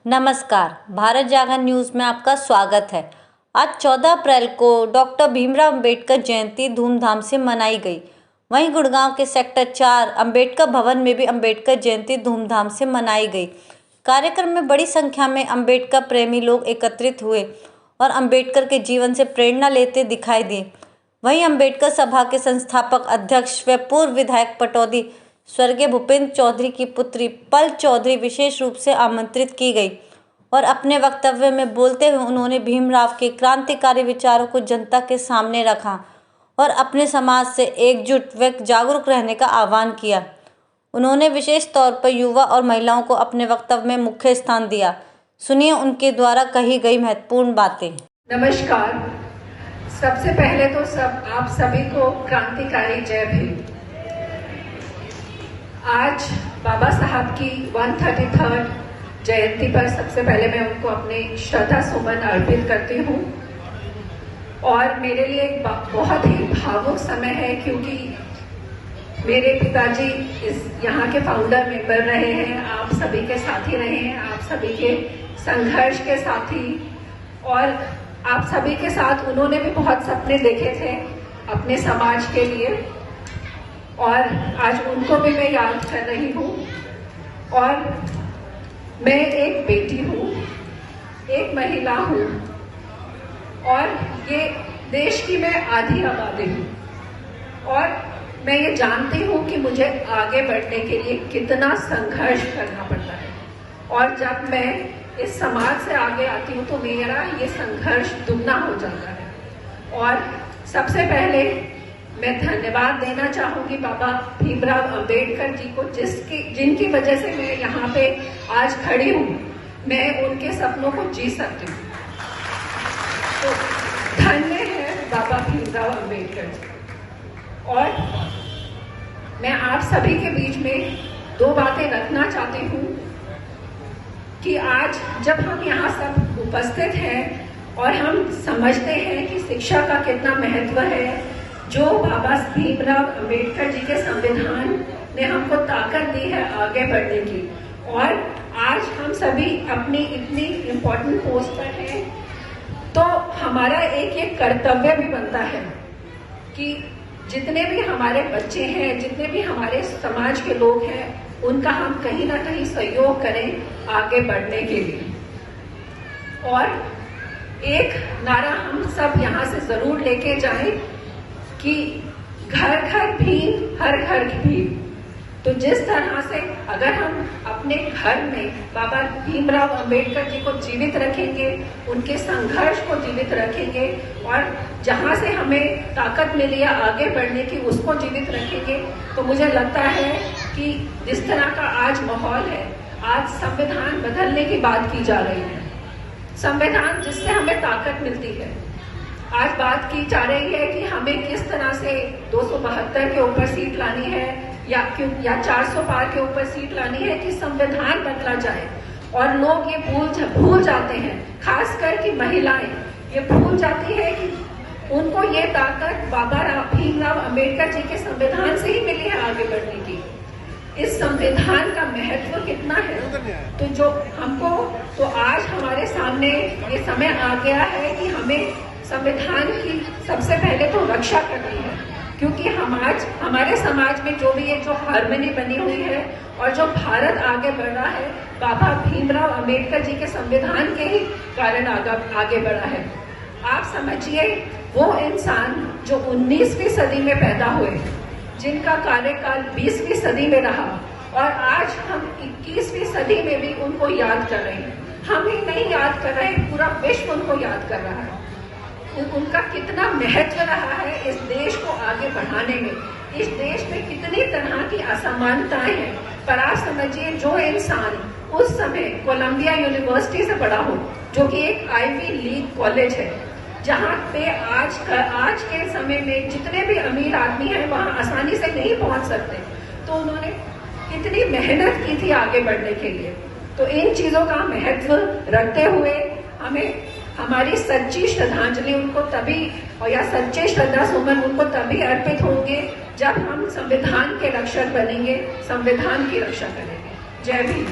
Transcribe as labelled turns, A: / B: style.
A: नमस्कार, भारत जागरण न्यूज़ में आपका स्वागत है। आज 14 अप्रैल को डॉक्टर भीमराव अंबेडकर जयंती धूमधाम से मनाई गई। वहीं गुड़गांव के सेक्टर 4 अंबेडकर भवन में भी अंबेडकर जयंती धूमधाम से मनाई गई। कार्यक्रम में बड़ी संख्या में अंबेडकर प्रेमी लोग एकत्रित हुए और अंबेडकर के जीवन से प्रेरणा लेते दिखाई दिए। वहीं अंबेडकर सभा के संस्थापक अध्यक्ष व पूर्व विधायक पटौदी स्वर्गीय भूपेंद्र चौधरी की पुत्री पल चौधरी विशेष रूप से आमंत्रित की गई और अपने वक्तव्य में बोलते हुए उन्होंने भीमराव के क्रांतिकारी विचारों को जनता के सामने रखा और अपने समाज से एकजुट व जागरूक रहने का आह्वान किया। उन्होंने विशेष तौर पर युवा और महिलाओं को अपने वक्तव्य में मुख्य स्थान दिया। सुनिए उनके द्वारा कही गई महत्वपूर्ण बातें।
B: नमस्कार। सबसे पहले तो आप सभी को क्रांतिकारी जय भीम। आज बाबा साहब की 133rd जयंती पर सबसे पहले मैं उनको अपने श्रद्धा सुमन अर्पित करती हूँ और मेरे लिए एक बहुत ही भावुक समय है, क्योंकि मेरे पिताजी यहाँ के फाउंडर मेंबर रहे हैं, आप सभी के साथी रहे हैं, आप सभी के संघर्ष के साथी, और आप सभी के साथ उन्होंने भी बहुत सपने देखे थे अपने समाज के लिए, और आज उनको भी मैं याद कर रही हूँ। और मैं एक बेटी हूँ, एक महिला हूँ, और ये देश की मैं आधी आबादी हूँ, और मैं ये जानती हूँ कि मुझे आगे बढ़ने के लिए कितना संघर्ष करना पड़ता है, और जब मैं इस समाज से आगे आती हूँ तो मेरा ये संघर्ष दुगना हो जाता है। और सबसे पहले मैं धन्यवाद देना चाहूंगी बाबा भीमराव अंबेडकर जी को, जिनकी वजह से मैं यहाँ पे आज खड़ी हूँ, मैं उनके सपनों को जी सकती हूँ। तो धन्य है बाबा भीमराव अंबेडकर जी। और मैं आप सभी के बीच में दो बातें रखना चाहती हूँ कि आज जब हम यहाँ सब उपस्थित हैं और हम समझते हैं कि शिक्षा का कितना महत्व है, जो बाबा भीमराव अंबेडकर जी के संविधान ने हमको ताकत दी है आगे बढ़ने की, और आज हम सभी अपनी इतनी इम्पोर्टेंट पोस्ट पर हैं, तो हमारा एक कर्तव्य भी बनता है कि जितने भी हमारे बच्चे हैं, जितने भी हमारे समाज के लोग हैं, उनका हम कहीं ना कहीं सहयोग करें आगे बढ़ने के लिए। और एक नारा हम सब यहाँ से जरूर लेके जाएं कि घर घर भीम, हर घर भीम। तो जिस तरह से अगर हम अपने घर में बाबा भीमराव अंबेडकर जी को जीवित रखेंगे, उनके संघर्ष को जीवित रखेंगे, और जहां से हमें ताकत मिली है आगे बढ़ने की उसको जीवित रखेंगे, तो मुझे लगता है कि जिस तरह का आज माहौल है, आज संविधान बदलने की बात की जा रही है, संविधान जिससे हमें ताकत मिलती है, आज बात की जा रही है कि हमें किस तरह से 272 के ऊपर सीट लानी है या 400 पार के ऊपर सीट लानी है कि संविधान बदला जाए। और लोग ये भूल जाते हैं, खासकर कि महिलाएं ये भूल जाती है कि उनको ये ताकत बाबा भीमराव अंबेडकर जी के संविधान से ही मिली है आगे बढ़ने की। इस संविधान का महत्व कितना है, तो जो हमको तो आज हमारे सामने ये समय आ गया है कि हमें संविधान की सबसे पहले तो रक्षा करनी है, क्योंकि हमारे समाज में जो भी ये जो हार्मनी बनी हुई है और जो भारत आगे बढ़ रहा है, बाबा भीमराव अंबेडकर जी के संविधान के ही कारण आगे बढ़ा है। आप समझिए, वो इंसान जो 19वीं सदी में पैदा हुए, जिनका कार्यकाल 20वीं सदी में रहा, और आज हम 21वीं सदी में भी उनको याद कर रहे हैं। हम ही नहीं याद कर रहे, पूरा विश्व उनको याद कर रहा है। उनका कितना महत्व रहा है इस देश को आगे बढ़ाने में। इस देश में कितनी तरह की असमानताएं हैं, पर आप समझिए, जो इंसान उस समय कोलंबिया यूनिवर्सिटी से पढ़ा हो, जो कि एक आईवी लीग कॉलेज है, जहाँ पे आज के समय में जितने भी अमीर आदमी हैं वहाँ आसानी से नहीं पहुँच सकते, तो उन्होंने कितनी मेहनत की थी आगे बढ़ने के लिए। तो इन चीजों का महत्व रखते हुए हमें हमारी सच्ची श्रद्धांजलि उनको तभी, और या सच्चे श्रद्धा सुमन उनको तभी अर्पित होंगे जब हम संविधान के रक्षक बनेंगे, संविधान की रक्षा करेंगे। जय भीम।